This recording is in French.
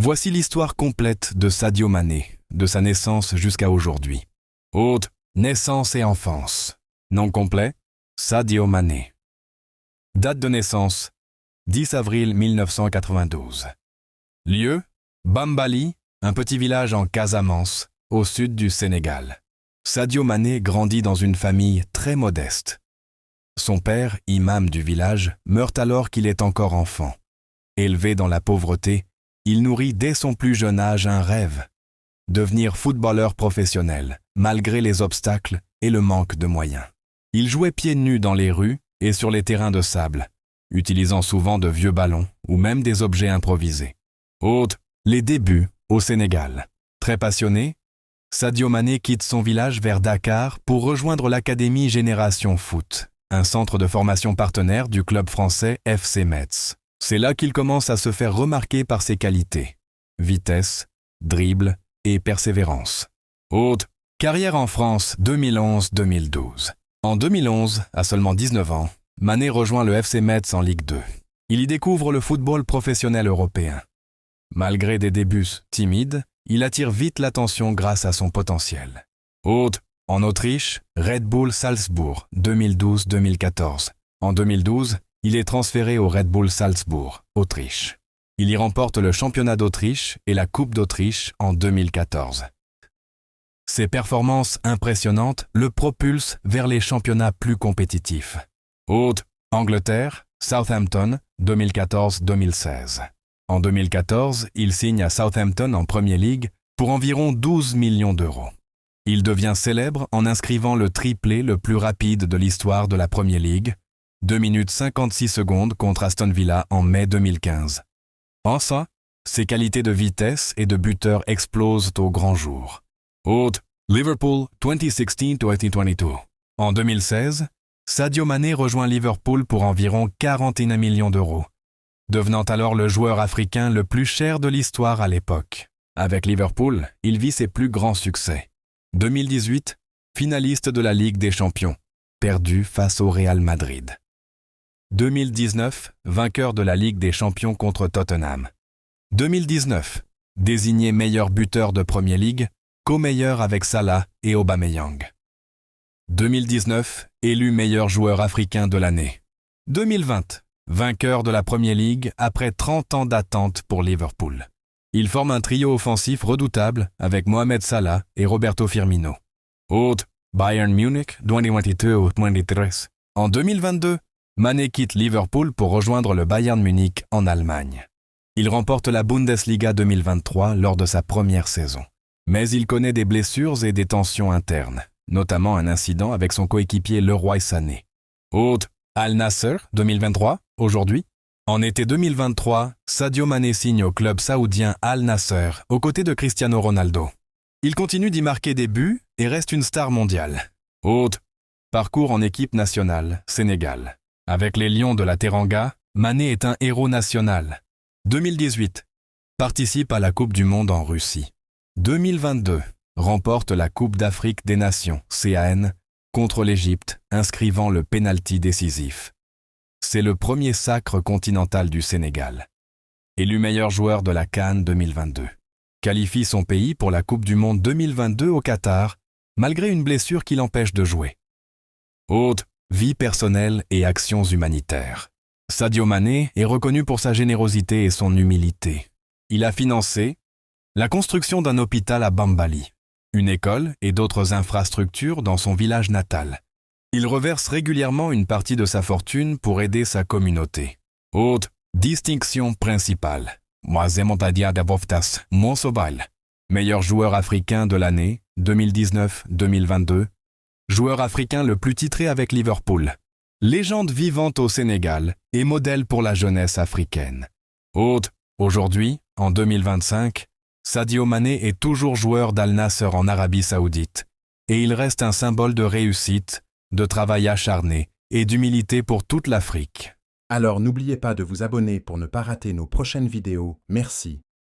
Voici l'histoire complète de Sadio Mané, de sa naissance jusqu'à aujourd'hui. Hôte, naissance et enfance. Nom complet, Sadio Mané. Date de naissance, 10 avril 1992. Lieu, Bambali, un petit village en Casamance, au sud du Sénégal. Sadio Mané grandit dans une famille très modeste. Son père, imam du village, meurt alors qu'il est encore enfant. Élevé dans la pauvreté, il nourrit dès son plus jeune âge un rêve, devenir footballeur professionnel, malgré les obstacles et le manque de moyens. Il jouait pieds nus dans les rues et sur les terrains de sable, utilisant souvent de vieux ballons ou même des objets improvisés. Hôte, les débuts au Sénégal. Très passionné, Sadio Mané quitte son village vers Dakar pour rejoindre l'académie Génération Foot, un centre de formation partenaire du club français FC Metz. C'est là qu'il commence à se faire remarquer par ses qualités, vitesse, dribble et persévérance. Hôte, carrière en France 2011-2012. En 2011, à seulement 19 ans, Mané rejoint le FC Metz en Ligue 2. Il y découvre le football professionnel européen. Malgré des débuts timides, il attire vite l'attention grâce à son potentiel. Hôte, en Autriche, Red Bull Salzbourg 2012-2014. En 2012, il est transféré au Red Bull Salzbourg, Autriche. Il y remporte le championnat d'Autriche et la Coupe d'Autriche en 2014. Ses performances impressionnantes le propulsent vers les championnats plus compétitifs. Hôte, Angleterre, Southampton, 2014-2016. En 2014, il signe à Southampton en Premier League pour environ 12 millions d'euros. Il devient célèbre en inscrivant le triplé le plus rapide de l'histoire de la Premier League, 2 minutes 56 secondes contre Aston Villa en mai 2015. En ça, ses qualités de vitesse et de buteur explosent au grand jour. Hôte, Liverpool 2016-2022. En 2016, Sadio Mané rejoint Liverpool pour environ 41 millions d'euros, devenant alors le joueur africain le plus cher de l'histoire à l'époque. Avec Liverpool, il vit ses plus grands succès. 2018, finaliste de la Ligue des Champions, perdu face au Real Madrid. 2019, vainqueur de la Ligue des Champions contre Tottenham. 2019, désigné meilleur buteur de Premier League, co-meilleur avec Salah et Aubameyang. 2019, élu meilleur joueur africain de l'année. 2020, vainqueur de la Premier League après 30 ans d'attente pour Liverpool. Il forme un trio offensif redoutable avec Mohamed Salah et Roberto Firmino. Hôte, Bayern Munich 2022-2023. En 2022, Mané quitte Liverpool pour rejoindre le Bayern Munich en Allemagne. Il remporte la Bundesliga 2023 lors de sa première saison. Mais il connaît des blessures et des tensions internes, notamment un incident avec son coéquipier Leroy Sané. Hôte, Al Nassr 2023, aujourd'hui. En été 2023, Sadio Mané signe au club saoudien Al Nassr, aux côtés de Cristiano Ronaldo. Il continue d'y marquer des buts et reste une star mondiale. Hôte, parcours en équipe nationale, Sénégal. Avec les Lions de la Teranga, Mané est un héros national. 2018, participe à la Coupe du Monde en Russie. 2022, remporte la Coupe d'Afrique des Nations, CAN, contre l'Égypte, inscrivant le pénalty décisif. C'est le premier sacre continental du Sénégal. Élu meilleur joueur de la CAN 2022. Qualifie son pays pour la Coupe du Monde 2022 au Qatar, malgré une blessure qui l'empêche de jouer. Hôte, vie personnelle et actions humanitaires. Sadio Mané est reconnu pour sa générosité et son humilité. Il a financé la construction d'un hôpital à Bambali, une école et d'autres infrastructures dans son village natal. Il reverse régulièrement une partie de sa fortune pour aider sa communauté. Hôte, distinction principale. Moazemontadia Davoftas, Monsobal. Meilleur joueur africain de l'année, 2019-2022. Joueur africain le plus titré avec Liverpool. Légende vivante au Sénégal et modèle pour la jeunesse africaine. Hôte, aujourd'hui, en 2025, Sadio Mané est toujours joueur d'Al Nassr en Arabie Saoudite et il reste un symbole de réussite, de travail acharné et d'humilité pour toute l'Afrique. Alors n'oubliez pas de vous abonner pour ne pas rater nos prochaines vidéos. Merci.